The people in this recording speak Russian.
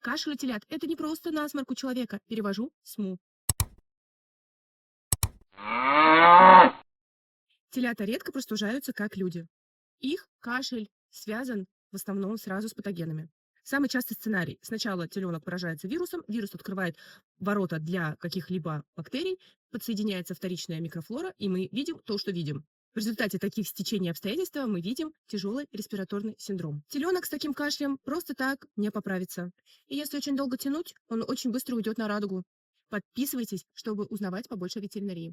Кашель у телят– это не просто насморк у человека. Перевожу СМУ. Телята редко простужаются, как люди. Их кашель связан в основном сразу с патогенами. Самый частый сценарий. Сначала теленок поражается вирусом, вирус открывает ворота для каких-либо бактерий, подсоединяется вторичная микрофлора, и мы видим то, что видим. В результате таких стечений обстоятельств мы видим тяжелый респираторный синдром. Теленок с таким кашлем просто так не поправится. И если очень долго тянуть, он очень быстро уйдет на радугу. Подписывайтесь, чтобы узнавать побольше о ветеринарии.